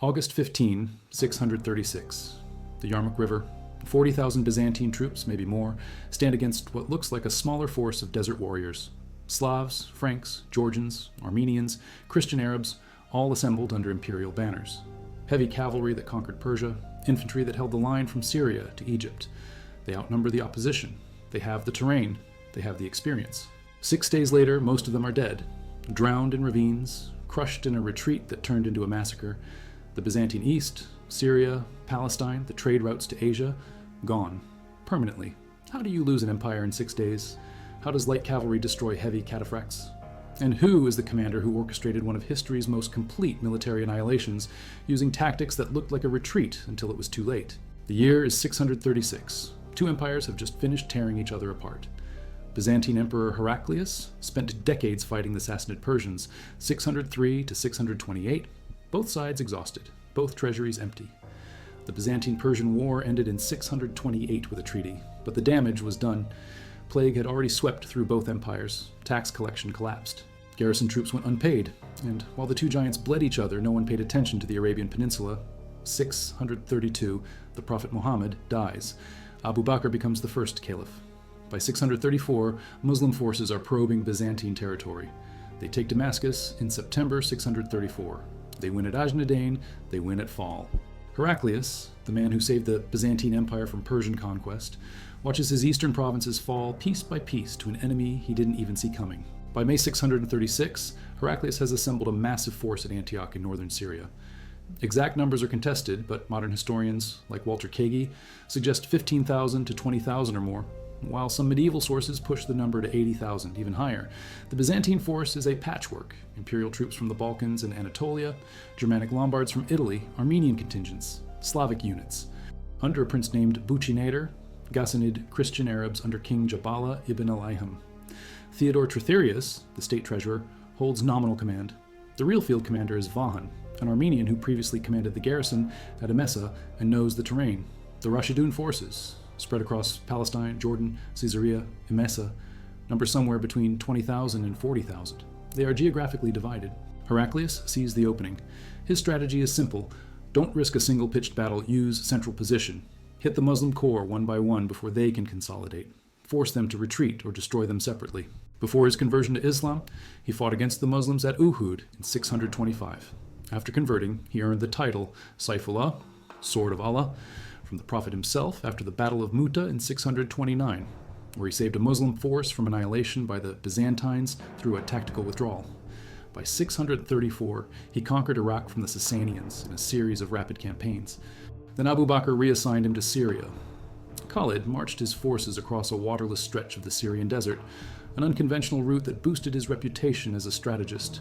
August 15, 636. The Yarmouk River. 40,000 Byzantine troops, maybe more, stand against what looks like a smaller force of desert warriors. Slavs, Franks, Georgians, Armenians, Christian Arabs, all assembled under imperial banners. Heavy cavalry that conquered Persia, infantry that held the line from Syria to Egypt. They outnumber the opposition. They have the terrain. They have the experience. 6 days later, most of them are dead, drowned in ravines, crushed in a retreat that turned into a massacre. The Byzantine East, Syria, Palestine, the trade routes to Asia, gone. Permanently. How do you lose an empire in 6 days? How does light cavalry destroy heavy cataphracts? And who is the commander who orchestrated one of history's most complete military annihilations, using tactics that looked like a retreat until it was too late? The year is 636. Two empires have just finished tearing each other apart. Byzantine Emperor Heraclius spent decades fighting the Sassanid Persians, 603 to 628, both sides exhausted, both treasuries empty. The Byzantine-Persian War ended in 628 with a treaty, but the damage was done. Plague had already swept through both empires. Tax collection collapsed. Garrison troops went unpaid, and while the two giants bled each other, no one paid attention to the Arabian Peninsula. 632, the Prophet Muhammad dies. Abu Bakr becomes the first caliph. By 634, Muslim forces are probing Byzantine territory. They take Damascus in September 634. They win at Ajnadain, they win at Fall. Heraclius, the man who saved the Byzantine Empire from Persian conquest, watches his eastern provinces fall piece by piece to an enemy he didn't even see coming. By May 636, Heraclius has assembled a massive force at Antioch in northern Syria. Exact numbers are contested, but modern historians, like Walter Kagi, suggest 15,000 to 20,000 or more, while some medieval sources push the number to 80,000, even higher. The Byzantine force is a patchwork: imperial troops from the Balkans and Anatolia, Germanic Lombards from Italy, Armenian contingents, Slavic units. Under a prince named Buchinator, Ghassanid Christian Arabs under King Jabala ibn al-Ayham. Theodore Tritherius, the state treasurer, holds nominal command. The real field commander is Vahan, an Armenian who previously commanded the garrison at Emesa and knows the terrain. The Rashidun forces, spread across Palestine, Jordan, Caesarea, Emesa, number somewhere between 20,000 and 40,000. They are geographically divided. Heraclius sees the opening. His strategy is simple: don't risk a single pitched battle, use central position. Hit the Muslim core one by one before they can consolidate. Force them to retreat or destroy them separately. Before his conversion to Islam, he fought against the Muslims at Uhud in 625. After converting, he earned the title Saifullah, Sword of Allah, from the Prophet himself after the Battle of Mu'tah in 629, where he saved a Muslim force from annihilation by the Byzantines through a tactical withdrawal. By 634, he conquered Iraq from the Sasanians in a series of rapid campaigns. Then Abu Bakr reassigned him to Syria. Khalid marched his forces across a waterless stretch of the Syrian desert, an unconventional route that boosted his reputation as a strategist.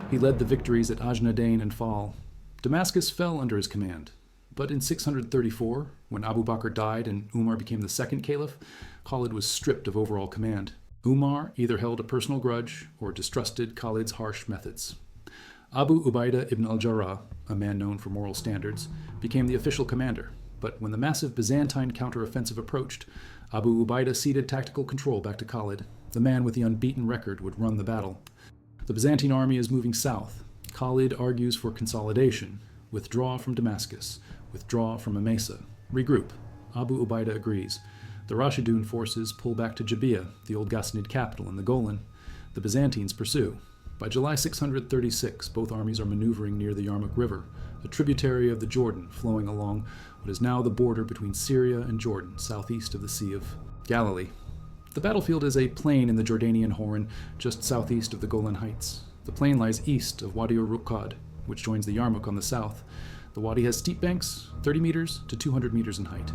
He led the victories at Ajnadain and Fall. Damascus fell under his command. But in 634, when Abu Bakr died and Umar became the second caliph, Khalid was stripped of overall command. Umar either held a personal grudge or distrusted Khalid's harsh methods. Abu Ubaidah ibn al-Jarrah, a man known for moral standards, became the official commander. But when the massive Byzantine counteroffensive approached, Abu Ubaidah ceded tactical control back to Khalid. The man with the unbeaten record would run the battle. The Byzantine army is moving south. Khalid argues for consolidation. Withdraw from Damascus. Withdraw from Emesa. Regroup. Abu Ubaidah agrees. The Rashidun forces pull back to Jabiya, the old Ghassanid capital, in the Golan. The Byzantines pursue. By July 636, both armies are maneuvering near the Yarmouk River, a tributary of the Jordan flowing along what is now the border between Syria and Jordan, southeast of the Sea of Galilee. The battlefield is a plain in the Jordanian Horn, just southeast of the Golan Heights. The plain lies east of Wadi Ruqad, which joins the Yarmouk on the south. The wadi has steep banks, 30 meters to 200 meters in height.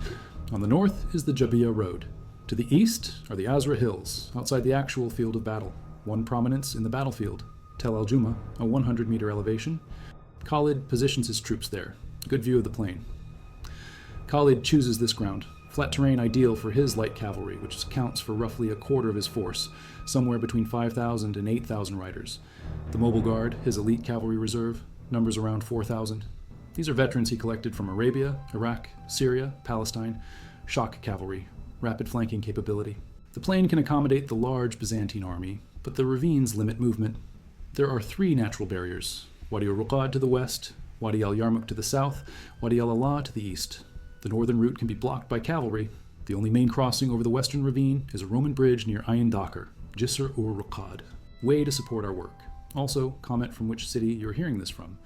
On the north is the Jabiya Road. To the east are the Azra Hills, outside the actual field of battle. One prominence in the battlefield, Tel al-Juma, a 100-meter elevation. Khalid positions his troops there. Good view of the plain. Khalid chooses this ground, flat terrain ideal for his light cavalry, which accounts for roughly a quarter of his force, somewhere between 5,000 and 8,000 riders. The Mobile Guard, his elite cavalry reserve, numbers around 4,000. These are veterans he collected from Arabia, Iraq, Syria, Palestine, shock cavalry, rapid flanking capability. The plain can accommodate the large Byzantine army, but the ravines limit movement. There are 3 natural barriers: Wadi Ruqad to the west, Wadi al-Yarmouk to the south, Wadi al-Allah to the east. The northern route can be blocked by cavalry. The only main crossing over the western ravine is a Roman bridge near Ayn Dakar, Jisr ur Ruqad. Way to support our work. Also, comment from which city you're hearing this from.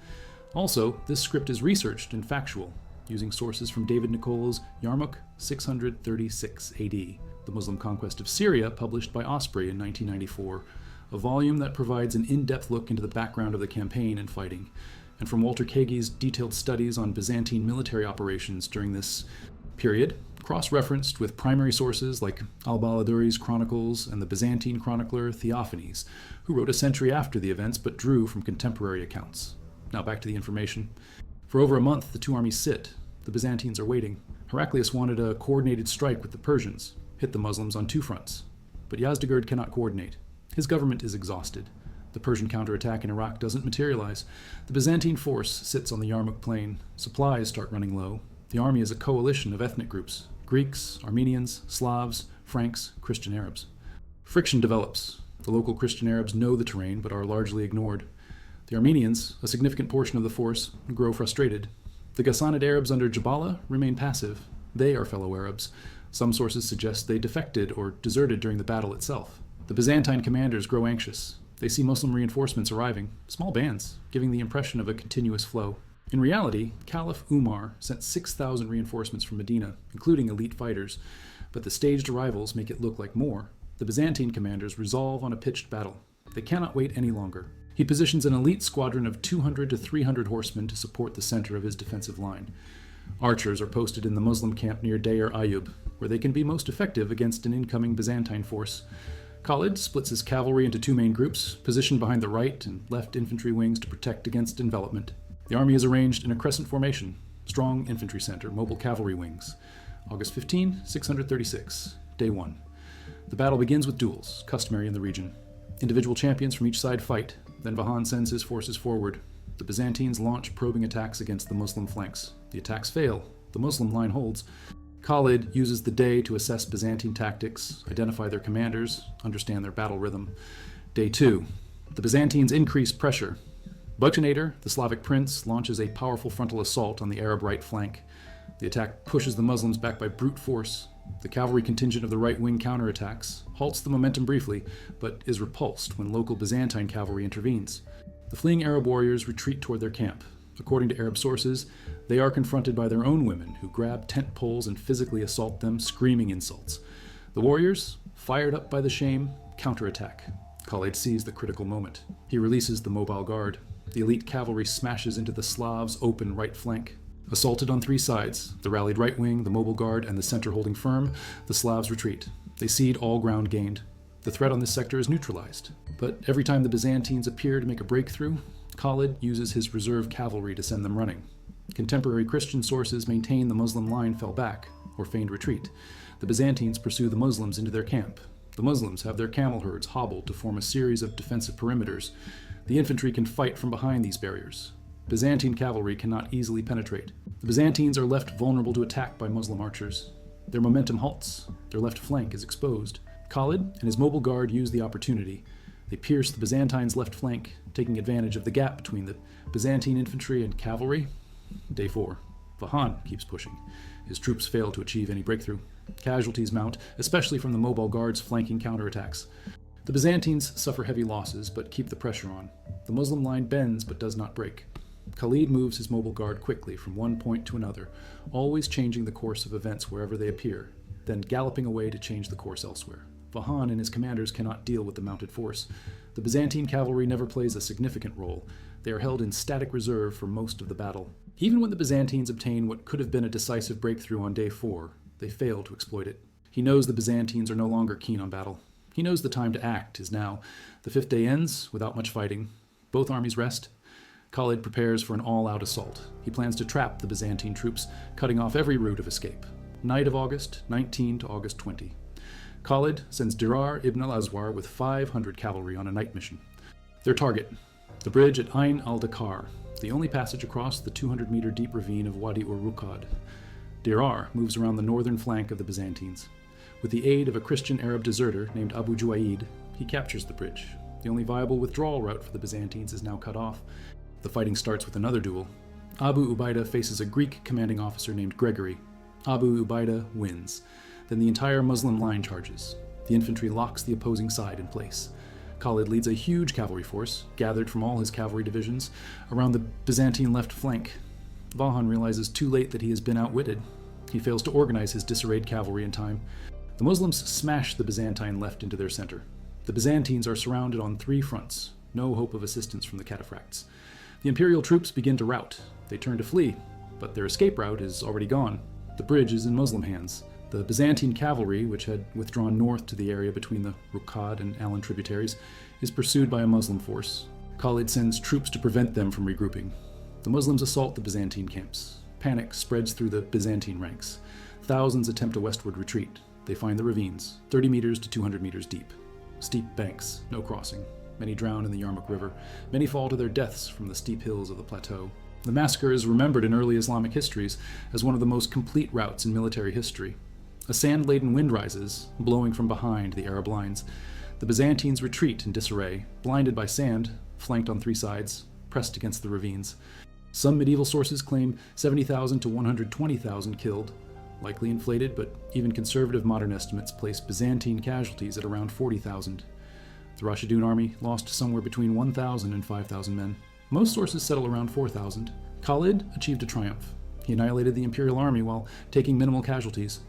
Also, this script is researched and factual, using sources from David Nicole's Yarmouk 636 AD, the Muslim conquest of Syria, published by Osprey in 1994, a volume that provides an in-depth look into the background of the campaign and fighting, and from Walter Kagi's detailed studies on Byzantine military operations during this period, cross-referenced with primary sources like al-Baladuri's Chronicles and the Byzantine chronicler Theophanes, who wrote a century after the events but drew from contemporary accounts. Now back to the information. For over a month, the two armies sit. The Byzantines are waiting. Heraclius wanted a coordinated strike with the Persians, hit the Muslims on two fronts. But Yazdegerd cannot coordinate. His government is exhausted. The Persian counterattack in Iraq doesn't materialize. The Byzantine force sits on the Yarmouk plain. Supplies start running low. The army is a coalition of ethnic groups: Greeks, Armenians, Slavs, Franks, Christian Arabs. Friction develops. The local Christian Arabs know the terrain but are largely ignored. The Armenians, a significant portion of the force, grow frustrated. The Ghassanid Arabs under Jabala remain passive. They are fellow Arabs. Some sources suggest they defected or deserted during the battle itself. The Byzantine commanders grow anxious. They see Muslim reinforcements arriving, small bands, giving the impression of a continuous flow. In reality, Caliph Umar sent 6,000 reinforcements from Medina, including elite fighters, but the staged arrivals make it look like more. The Byzantine commanders resolve on a pitched battle. They cannot wait any longer. He positions an elite squadron of 200 to 300 horsemen to support the center of his defensive line. Archers are posted in the Muslim camp near Deir Ayyub, where they can be most effective against an incoming Byzantine force. Khalid splits his cavalry into two main groups, positioned behind the right and left infantry wings to protect against envelopment. The army is arranged in a crescent formation: strong infantry center, mobile cavalry wings. August 15, 636, Day 1. The battle begins with duels, customary in the region. Individual champions from each side fight, then Vahan sends his forces forward. The Byzantines launch probing attacks against the Muslim flanks. The attacks fail. The Muslim line holds. Khalid uses the day to assess Byzantine tactics, identify their commanders, understand their battle rhythm. Day 2. The Byzantines increase pressure. Bugtanator, the Slavic prince, launches a powerful frontal assault on the Arab right flank. The attack pushes the Muslims back by brute force. The cavalry contingent of the right wing counterattacks, halts the momentum briefly, but is repulsed when local Byzantine cavalry intervenes. The fleeing Arab warriors retreat toward their camp. According to Arab sources, they are confronted by their own women, who grab tent poles and physically assault them, screaming insults. The warriors, fired up by the shame, counterattack. Khalid sees the critical moment. He releases the mobile guard. The elite cavalry smashes into the Slavs' open right flank. Assaulted on three sides, the rallied right wing, the mobile guard, and the center holding firm, the Slavs retreat. They cede all ground gained. The threat on this sector is neutralized. But every time the Byzantines appear to make a breakthrough, Khalid uses his reserve cavalry to send them running. Contemporary Christian sources maintain the Muslim line fell back, or feigned retreat. The Byzantines pursue the Muslims into their camp. The Muslims have their camel herds hobbled to form a series of defensive perimeters. The infantry can fight from behind these barriers. Byzantine cavalry cannot easily penetrate. The Byzantines are left vulnerable to attack by Muslim archers. Their momentum halts. Their left flank is exposed. Khalid and his mobile guard use the opportunity. They pierce the Byzantines' left flank, taking advantage of the gap between the Byzantine infantry and cavalry. Day 4. Vahan keeps pushing. His troops fail to achieve any breakthrough. Casualties mount, especially from the mobile guard's flanking counterattacks. The Byzantines suffer heavy losses, but keep the pressure on. The Muslim line bends, but does not break. Khalid moves his mobile guard quickly from one point to another, always changing the course of events wherever they appear, then galloping away to change the course elsewhere. Vahan and his commanders cannot deal with the mounted force. The Byzantine cavalry never plays a significant role. They are held in static reserve for most of the battle. Even when the Byzantines obtain what could have been a decisive breakthrough on Day 4, they fail to exploit it. He knows the Byzantines are no longer keen on battle. He knows the time to act is now. The 5th day ends without much fighting. Both armies rest. Khalid prepares for an all-out assault. He plans to trap the Byzantine troops, cutting off every route of escape. Night of August 19 to August 20. Khalid sends Dirar ibn al-Azwar with 500 cavalry on a night mission. Their target, the bridge at Ayn al-Dakar, the only passage across the 200-meter deep ravine of Wadi ur Ruqad. Dirar moves around the northern flank of the Byzantines. With the aid of a Christian Arab deserter named Abu Juaid, he captures the bridge. The only viable withdrawal route for the Byzantines is now cut off. The fighting starts with another duel. Abu Ubaidah faces a Greek commanding officer named Gregory. Abu Ubaidah wins. Then the entire Muslim line charges. The infantry locks the opposing side in place. Khalid leads a huge cavalry force, gathered from all his cavalry divisions, around the Byzantine left flank. Vahan realizes too late that he has been outwitted. He fails to organize his disarrayed cavalry in time. The Muslims smash the Byzantine left into their center. The Byzantines are surrounded on 3 fronts. No hope of assistance from the cataphracts. The imperial troops begin to rout. They turn to flee, but their escape route is already gone. The bridge is in Muslim hands. The Byzantine cavalry, which had withdrawn north to the area between the Ruqad and Alan tributaries, is pursued by a Muslim force. Khalid sends troops to prevent them from regrouping. The Muslims assault the Byzantine camps. Panic spreads through the Byzantine ranks. Thousands attempt a westward retreat. They find the ravines, 30 meters to 200 meters deep. Steep banks, no crossing. Many drown in the Yarmouk River. Many fall to their deaths from the steep hills of the plateau. The massacre is remembered in early Islamic histories as one of the most complete routes in military history. A sand-laden wind rises, blowing from behind the Arab lines. The Byzantines retreat in disarray, blinded by sand, flanked on 3 sides, pressed against the ravines. Some medieval sources claim 70,000 to 120,000 killed, likely inflated, but even conservative modern estimates place Byzantine casualties at around 40,000. The Rashidun army lost somewhere between 1,000 and 5,000 men. Most sources settle around 4,000. Khalid achieved a triumph. He annihilated the imperial army while taking minimal casualties.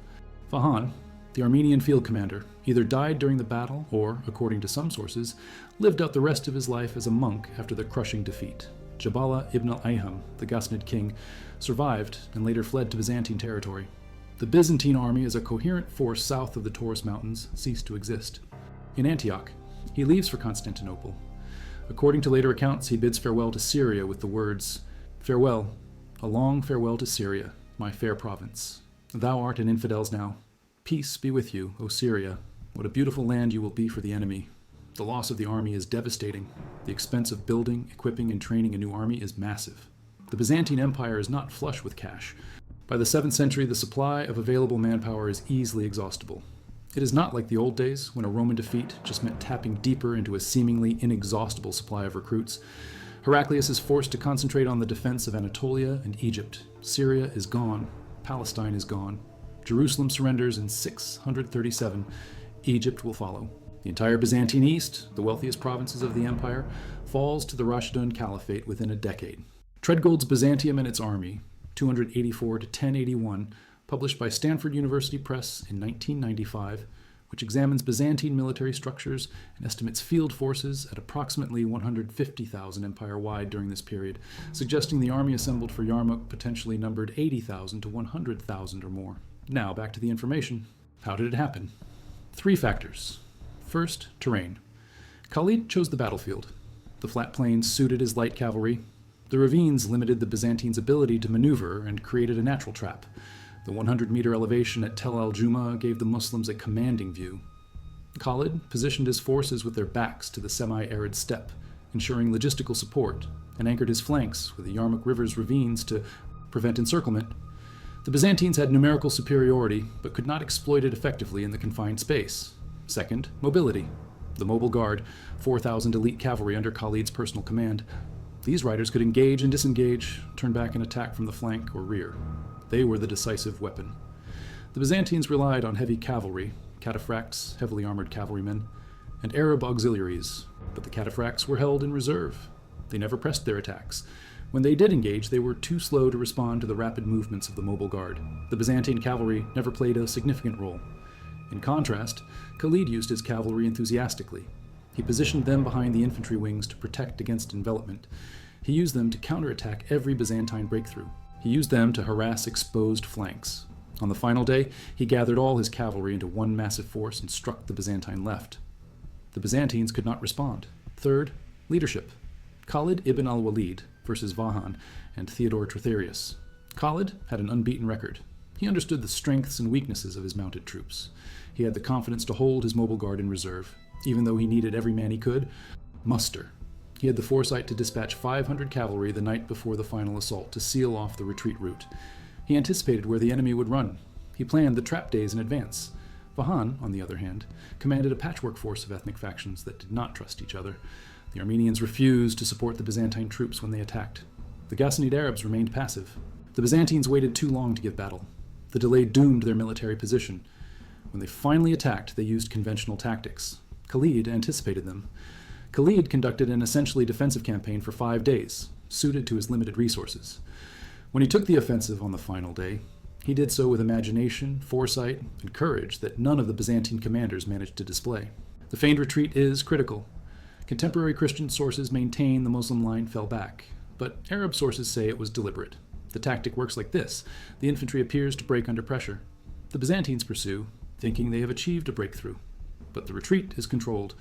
Vahan, the Armenian field commander, either died during the battle or, according to some sources, lived out the rest of his life as a monk after the crushing defeat. Jabala ibn al-Ayham, the Ghaznid king, survived and later fled to Byzantine territory. The Byzantine army as a coherent force south of the Taurus Mountains ceased to exist. In Antioch, he leaves for Constantinople. According to later accounts, he bids farewell to Syria with the words, "Farewell, a long farewell to Syria, my fair province. Thou art an infidel's now. Peace be with you, O Syria. What a beautiful land you will be for the enemy. The loss of the army is devastating. The expense of building, equipping, and training a new army is massive. The Byzantine Empire is not flush with cash. By the 7th century, the supply of available manpower is easily exhaustible. It is not like the old days, when a Roman defeat just meant tapping deeper into a seemingly inexhaustible supply of recruits. Heraclius is forced to concentrate on the defense of Anatolia and Egypt. Syria is gone. Palestine is gone. Jerusalem surrenders in 637. Egypt will follow. The entire Byzantine East, the wealthiest provinces of the empire, falls to the Rashidun Caliphate within a decade. Treadgold's Byzantium and its Army, 284 to 1081, published by Stanford University Press in 1995, which examines Byzantine military structures and estimates field forces at approximately 150,000 empire-wide during this period, suggesting the army assembled for Yarmouk potentially numbered 80,000 to 100,000 or more. Now, back to the information. How did it happen? 3 factors. First, terrain. Khalid chose the battlefield. The flat plains suited his light cavalry. The ravines limited the Byzantines' ability to maneuver and created a natural trap. The 100-meter elevation at Tel al-Juma gave the Muslims a commanding view. Khalid positioned his forces with their backs to the semi-arid steppe, ensuring logistical support, and anchored his flanks with the Yarmouk River's ravines to prevent encirclement. The Byzantines had numerical superiority, but could not exploit it effectively in the confined space. Second, mobility. The mobile guard, 4,000 elite cavalry under Khalid's personal command. These riders could engage and disengage, turn back and attack from the flank or rear. They were the decisive weapon. The Byzantines relied on heavy cavalry, cataphracts, heavily armored cavalrymen, and Arab auxiliaries, but the cataphracts were held in reserve. They never pressed their attacks. When they did engage, they were too slow to respond to the rapid movements of the mobile guard. The Byzantine cavalry never played a significant role. In contrast, Khalid used his cavalry enthusiastically. He positioned them behind the infantry wings to protect against envelopment. He used them to counterattack every Byzantine breakthrough. He used them to harass exposed flanks. On the final day, he gathered all his cavalry into one massive force and struck the Byzantine left. The Byzantines could not respond. Third, leadership. Khalid ibn al-Walid versus Vahan and Theodore Tritherius. Khalid had an unbeaten record. He understood the strengths and weaknesses of his mounted troops. He had the confidence to hold his mobile guard in reserve, even though he needed every man he could muster. He had the foresight to dispatch 500 cavalry the night before the final assault to seal off the retreat route. He anticipated where the enemy would run. He planned the trap days in advance. Vahan, on the other hand, commanded a patchwork force of ethnic factions that did not trust each other. The Armenians refused to support the Byzantine troops when they attacked. The Ghassanid Arabs remained passive. The Byzantines waited too long to give battle. The delay doomed their military position. When they finally attacked, they used conventional tactics. Khalid anticipated them. Khalid conducted an essentially defensive campaign for 5 days, suited to his limited resources. When he took the offensive on the final day, he did so with imagination, foresight, and courage that none of the Byzantine commanders managed to display. The feigned retreat is critical. Contemporary Christian sources maintain the Muslim line fell back, but Arab sources say it was deliberate. The tactic works like this. The infantry appears to break under pressure. The Byzantines pursue, thinking they have achieved a breakthrough. But the retreat is controlled.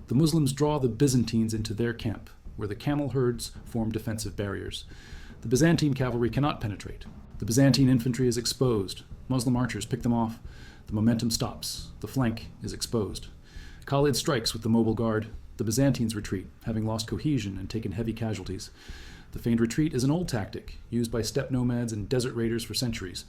The Muslims draw the Byzantines into their camp, where the camel herds form defensive barriers. The Byzantine cavalry cannot penetrate. The Byzantine infantry is exposed. Muslim archers pick them off. The momentum stops. The flank is exposed. Khalid strikes with the mobile guard. The Byzantines retreat, having lost cohesion and taken heavy casualties. The feigned retreat is an old tactic, used by steppe nomads and desert raiders for centuries.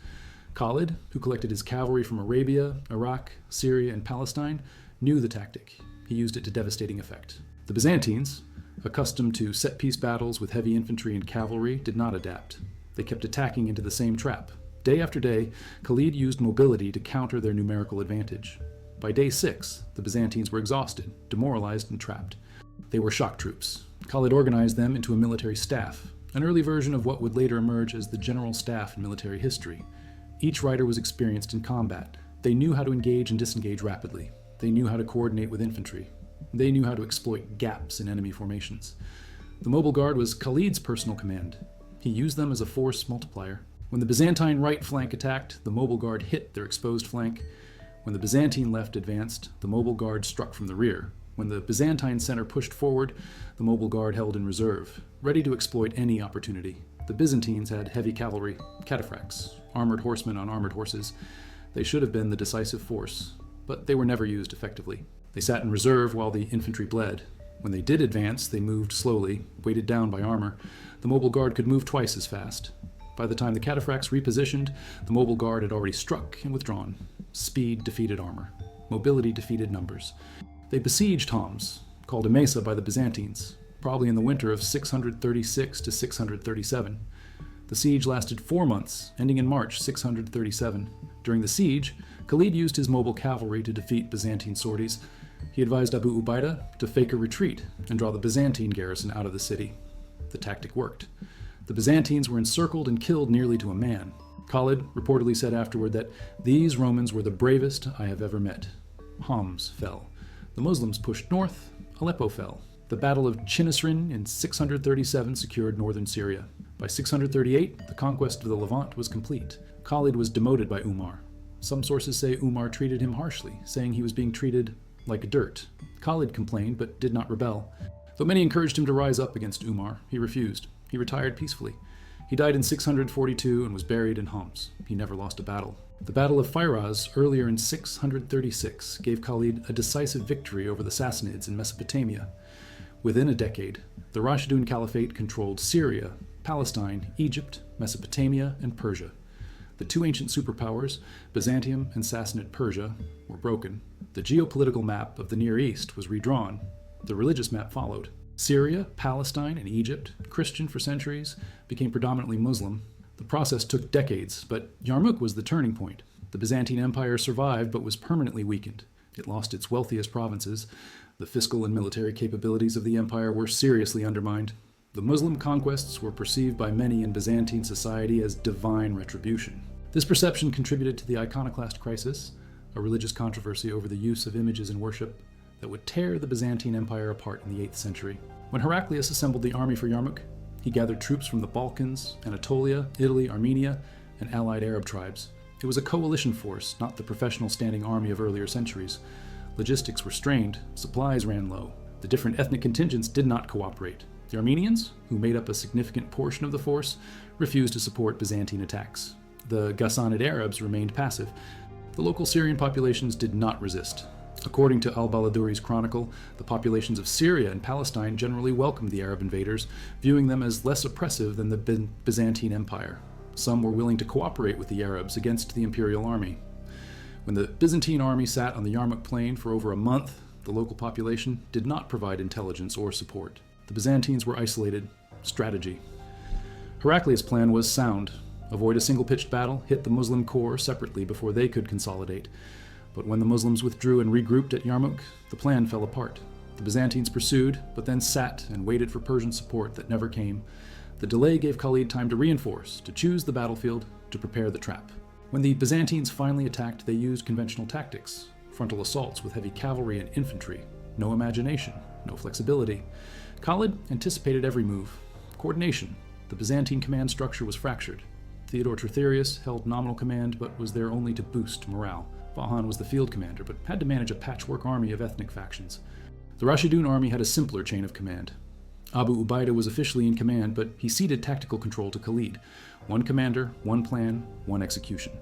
Khalid, who collected his cavalry from Arabia, Iraq, Syria, and Palestine, knew the tactic. He used it to devastating effect. The Byzantines, accustomed to set-piece battles with heavy infantry and cavalry, did not adapt. They kept attacking into the same trap. Day after day, Khalid used mobility to counter their numerical advantage. By day 6, the Byzantines were exhausted, demoralized, and trapped. They were shock troops. Khalid organized them into a military staff, an early version of what would later emerge as the general staff in military history. Each rider was experienced in combat. They knew how to engage and disengage rapidly. They knew how to coordinate with infantry. They knew how to exploit gaps in enemy formations. The mobile guard was Khalid's personal command. He used them as a force multiplier. When the Byzantine right flank attacked, the mobile guard hit their exposed flank. When the Byzantine left advanced, the mobile guard struck from the rear. When the Byzantine center pushed forward, the mobile guard held in reserve, ready to exploit any opportunity. The Byzantines had heavy cavalry, cataphracts, armored horsemen on armored horses. They should have been the decisive force, but they were never used effectively. They sat in reserve while the infantry bled. When they did advance, they moved slowly, weighted down by armor. The mobile guard could move twice as fast. By the time the cataphracts repositioned, the mobile guard had already struck and withdrawn. Speed defeated armor. Mobility defeated numbers. They besieged Homs, called Emesa by the Byzantines, probably in the winter of 636 to 637. The siege lasted 4 months, ending in March 637. During the siege, Khalid used his mobile cavalry to defeat Byzantine sorties. He advised Abu Ubaidah to fake a retreat and draw the Byzantine garrison out of the city. The tactic worked. The Byzantines were encircled and killed nearly to a man. Khalid reportedly said afterward that these Romans were the bravest I have ever met. Homs fell. The Muslims pushed north. Aleppo fell. The Battle of Chinisrin in 637 secured northern Syria. By 638, the conquest of the Levant was complete. Khalid was demoted by Umar. Some sources say Umar treated him harshly, saying he was being treated like dirt. Khalid complained but did not rebel. Though many encouraged him to rise up against Umar, he refused. He retired peacefully. He died in 642 and was buried in Homs. He never lost a battle. The Battle of Firaz, earlier in 636, gave Khalid a decisive victory over the Sassanids in Mesopotamia. Within a decade, the Rashidun Caliphate controlled Syria, Palestine, Egypt, Mesopotamia, and Persia. The two ancient superpowers, Byzantium and Sassanid Persia, were broken. The geopolitical map of the Near East was redrawn. The religious map followed. Syria, Palestine, and Egypt, Christian for centuries, became predominantly Muslim. The process took decades, but Yarmouk was the turning point. The Byzantine Empire survived but was permanently weakened. It lost its wealthiest provinces. The fiscal and military capabilities of the empire were seriously undermined. The Muslim conquests were perceived by many in Byzantine society as divine retribution. This perception contributed to the iconoclast crisis, a religious controversy over the use of images in worship that would tear the Byzantine Empire apart in the 8th century. When Heraclius assembled the army for Yarmouk, he gathered troops from the Balkans, Anatolia, Italy, Armenia, and allied Arab tribes. It was a coalition force, not the professional standing army of earlier centuries. Logistics were strained, supplies ran low. The different ethnic contingents did not cooperate. The Armenians, who made up a significant portion of the force, refused to support Byzantine attacks. The Ghassanid Arabs remained passive. The local Syrian populations did not resist. According to al-Baladuri's chronicle, the populations of Syria and Palestine generally welcomed the Arab invaders, viewing them as less oppressive than the Byzantine Empire. Some were willing to cooperate with the Arabs against the imperial army. When the Byzantine army sat on the Yarmouk plain for over a month, the local population did not provide intelligence or support. The Byzantines were isolated. Strategy. Heraclius' plan was sound: avoid a single-pitched battle, hit the Muslim core separately before they could consolidate. But when the Muslims withdrew and regrouped at Yarmouk, the plan fell apart. The Byzantines pursued, but then sat and waited for Persian support that never came. The delay gave Khalid time to reinforce, to choose the battlefield, to prepare the trap. When the Byzantines finally attacked, they used conventional tactics: frontal assaults with heavy cavalry and infantry. No imagination, no flexibility. Khalid anticipated every move. Coordination. The Byzantine command structure was fractured. Theodore Trithyrius held nominal command, but was there only to boost morale. Vahan was the field commander, but had to manage a patchwork army of ethnic factions. The Rashidun army had a simpler chain of command. Abu Ubaidah was officially in command, but he ceded tactical control to Khalid. One commander, one plan, one execution.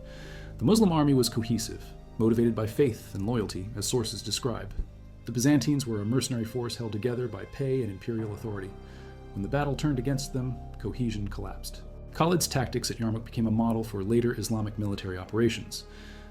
The Muslim army was cohesive, motivated by faith and loyalty, as sources describe. The Byzantines were a mercenary force held together by pay and imperial authority. When the battle turned against them, cohesion collapsed. Khalid's tactics at Yarmouk became a model for later Islamic military operations.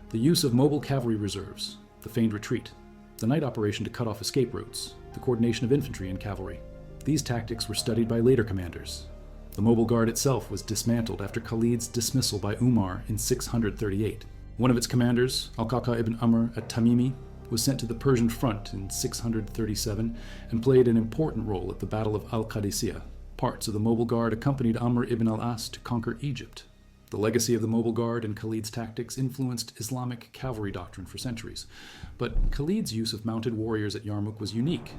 The use of mobile cavalry reserves, the feigned retreat, the night operation to cut off escape routes, the coordination of infantry and cavalry. These tactics were studied by later commanders. The mobile guard itself was dismantled after Khalid's dismissal by Umar in 638. One of its commanders, Al-Qaqa ibn Amr at-Tamimi, was sent to the Persian front in 637 and played an important role at the Battle of Al-Qadisiyah. Parts of the mobile guard accompanied Amr ibn al-As to conquer Egypt. The legacy of the mobile guard and Khalid's tactics influenced Islamic cavalry doctrine for centuries. But Khalid's use of mounted warriors at Yarmouk was unique.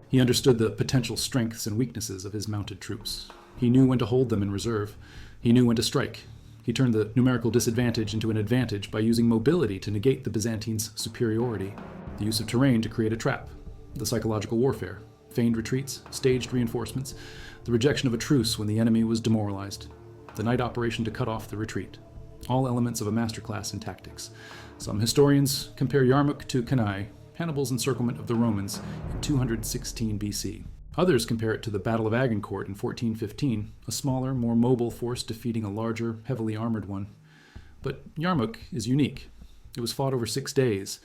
He understood the potential strengths and weaknesses of his mounted troops. He knew when to hold them in reserve. He knew when to strike. He turned the numerical disadvantage into an advantage by using mobility to negate the Byzantines' superiority, the use of terrain to create a trap, the psychological warfare, feigned retreats, staged reinforcements, the rejection of a truce when the enemy was demoralized, the night operation to cut off the retreat, all elements of a masterclass in tactics. Some historians compare Yarmouk to Cannae, Hannibal's encirclement of the Romans in 216 BC. Others compare it to the Battle of Agincourt in 1415, a smaller, more mobile force defeating a larger, heavily armored one. But Yarmouk is unique. It was fought over 6 days.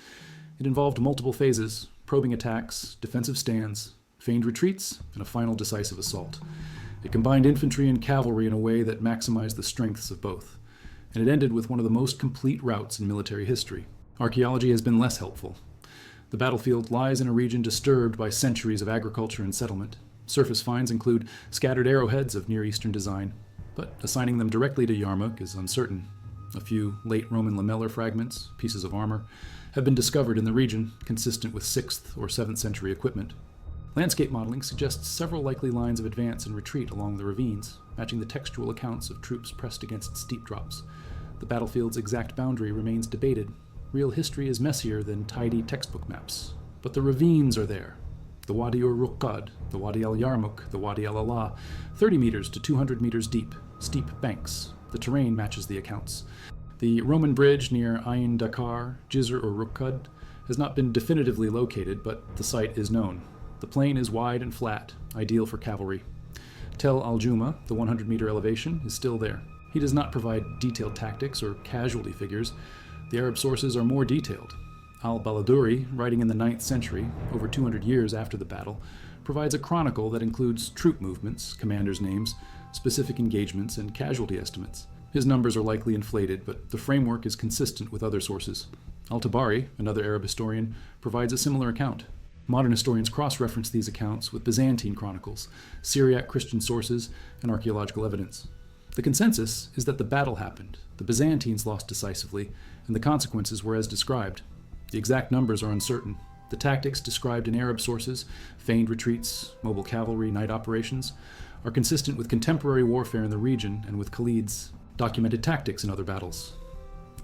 It involved multiple phases: probing attacks, defensive stands, feigned retreats, and a final decisive assault. It combined infantry and cavalry in a way that maximized the strengths of both. And it ended with one of the most complete routes in military history. Archaeology has been less helpful. The battlefield lies in a region disturbed by centuries of agriculture and settlement. Surface finds include scattered arrowheads of Near Eastern design, but assigning them directly to Yarmouk is uncertain. A few late Roman lamellar fragments, pieces of armor, have been discovered in the region, consistent with 6th or 7th century equipment. Landscape modeling suggests several likely lines of advance and retreat along the ravines, matching the textual accounts of troops pressed against steep drops. The battlefield's exact boundary remains debated. Real history is messier than tidy textbook maps. But the ravines are there. The Wadi ur-Ruqqad, the Wadi al-Yarmouk, the Wadi al-Allah, 30 meters to 200 meters deep, steep banks. The terrain matches the accounts. The Roman bridge near Ain Dakar, Jizr or Ruqqad, has not been definitively located, but the site is known. The plain is wide and flat, ideal for cavalry. Tel al-Juma, the 100-meter elevation, is still there. He does not provide detailed tactics or casualty figures. The Arab sources are more detailed. Al-Baladuri, writing in the 9th century, over 200 years after the battle, provides a chronicle that includes troop movements, commanders' names, specific engagements, and casualty estimates. His numbers are likely inflated, but the framework is consistent with other sources. Al-Tabari, another Arab historian, provides a similar account. Modern historians cross-reference these accounts with Byzantine chronicles, Syriac Christian sources, and archaeological evidence. The consensus is that the battle happened, the Byzantines lost decisively, and the consequences were as described. The exact numbers are uncertain. The tactics described in Arab sources, feigned retreats, mobile cavalry, night operations, are consistent with contemporary warfare in the region and with Khalid's documented tactics in other battles.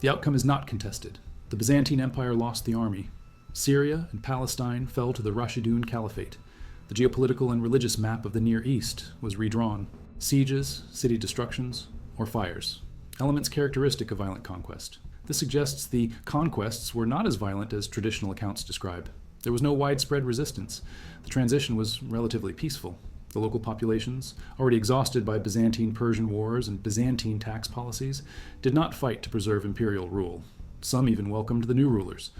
The outcome is not contested. The Byzantine Empire lost the army. Syria and Palestine fell to the Rashidun Caliphate. The geopolitical and religious map of the Near East was redrawn. Sieges, city destructions, or fires. Elements characteristic of violent conquest. This suggests the conquests were not as violent as traditional accounts describe. There was no widespread resistance. The transition was relatively peaceful. The local populations, already exhausted by Byzantine-Persian wars and Byzantine tax policies, did not fight to preserve imperial rule. Some even welcomed the new rulers.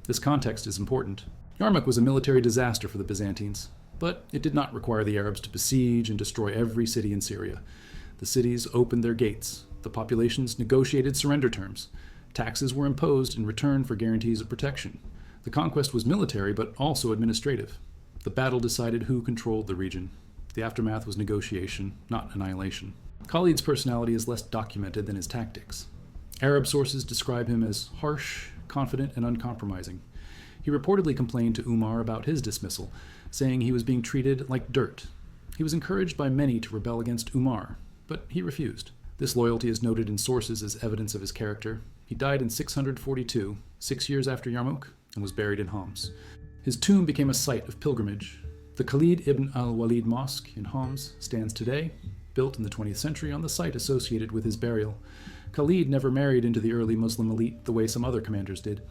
This context is important. Yarmouk was a military disaster for the Byzantines, but it did not require the Arabs to besiege and destroy every city in Syria. The cities opened their gates. The populations negotiated surrender terms. Taxes were imposed in return for guarantees of protection. The conquest was military, but also administrative. The battle decided who controlled the region. The aftermath was negotiation, not annihilation. Khalid's personality is less documented than his tactics. Arab sources describe him as harsh, confident, and uncompromising. He reportedly complained to Umar about his dismissal, saying he was being treated like dirt. He was encouraged by many to rebel against Umar, but he refused. This loyalty is noted in sources as evidence of his character. He died in 642, 6 years after Yarmouk, and was buried in Homs. His tomb became a site of pilgrimage. The Khalid ibn al-Walid Mosque in Homs stands today, built in the 20th century on the site associated with his burial. Khalid never married into the early Muslim elite the way some other commanders did.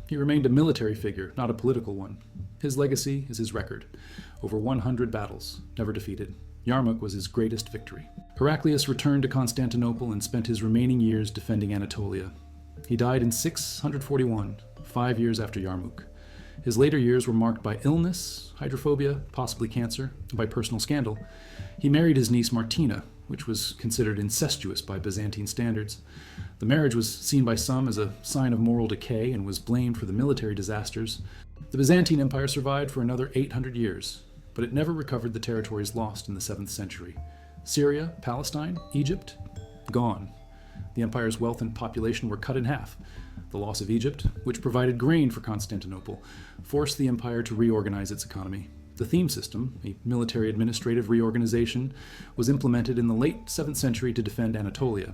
He remained a military figure, not a political one. His legacy is his record. Over 100 battles, never defeated. Yarmouk was his greatest victory. Heraclius returned to Constantinople and spent his remaining years defending Anatolia. He died in 641, 5 years after Yarmouk. His later years were marked by illness, hydrophobia, possibly cancer, and by personal scandal. He married his niece Martina, which was considered incestuous by Byzantine standards. The marriage was seen by some as a sign of moral decay and was blamed for the military disasters. The Byzantine Empire survived for another 800 years, but it never recovered the territories lost in the 7th century. Syria, Palestine, Egypt, gone. The empire's wealth and population were cut in half. The loss of Egypt, which provided grain for Constantinople, forced the empire to reorganize its economy. The theme system, a military administrative reorganization, was implemented in the late 7th century to defend Anatolia.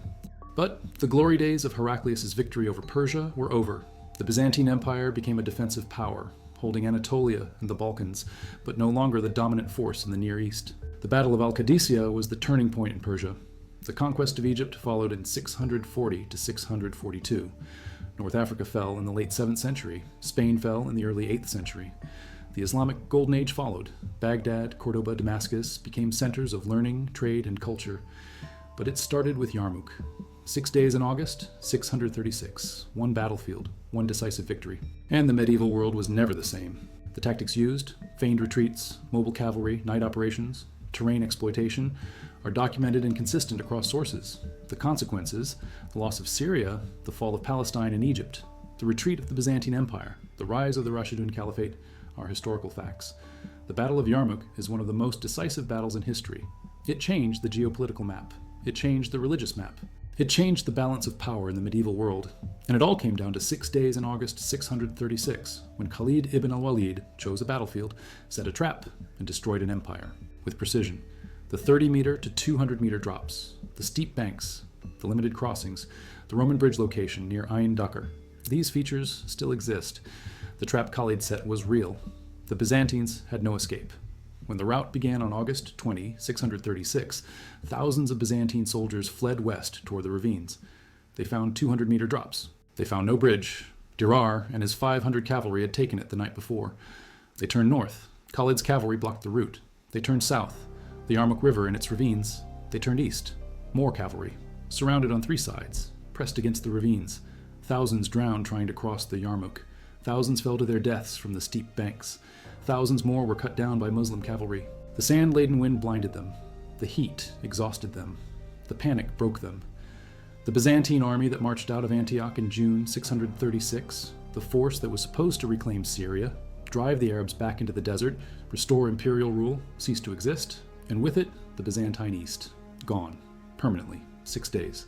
But the glory days of Heraclius' victory over Persia were over. The Byzantine Empire became a defensive power, holding Anatolia and the Balkans, but no longer the dominant force in the Near East. The Battle of Al-Qadisiyah was the turning point in Persia. The conquest of Egypt followed in 640 to 642. North Africa fell in the late 7th century. Spain fell in the early 8th century. The Islamic Golden Age followed. Baghdad, Cordoba, Damascus became centers of learning, trade, and culture. But it started with Yarmouk. 6 days in August, 636. One battlefield, one decisive victory. And the medieval world was never the same. The tactics used, feigned retreats, mobile cavalry, night operations, terrain exploitation, are documented and consistent across sources. The consequences, the loss of Syria, the fall of Palestine and Egypt, the retreat of the Byzantine Empire, the rise of the Rashidun Caliphate, are historical facts. The Battle of Yarmouk is one of the most decisive battles in history. It changed the geopolitical map. It changed the religious map. It changed the balance of power in the medieval world. And it all came down to 6 days in August 636, when Khalid ibn al-Walid chose a battlefield, set a trap, and destroyed an empire. With precision. The 30-meter to 200-meter drops, the steep banks, the limited crossings, the Roman bridge location near Ain Dakar. These features still exist. The trap Khalid set was real. The Byzantines had no escape. When the rout began on August 20, 636, thousands of Byzantine soldiers fled west toward the ravines. They found 200-meter drops. They found no bridge. Dirar and his 500 cavalry had taken it the night before. They turned north. Khalid's cavalry blocked the route. They turned south. The Yarmouk River and its ravines. They turned east. More cavalry. Surrounded on 3 sides. Pressed against the ravines. Thousands drowned trying to cross the Yarmouk. Thousands fell to their deaths from the steep banks. Thousands more were cut down by Muslim cavalry. The sand-laden wind blinded them. The heat exhausted them. The panic broke them. The Byzantine army that marched out of Antioch in June 636, the force that was supposed to reclaim Syria, drive the Arabs back into the desert, restore imperial rule, ceased to exist, and with it, the Byzantine East. Gone. Permanently. 6 days.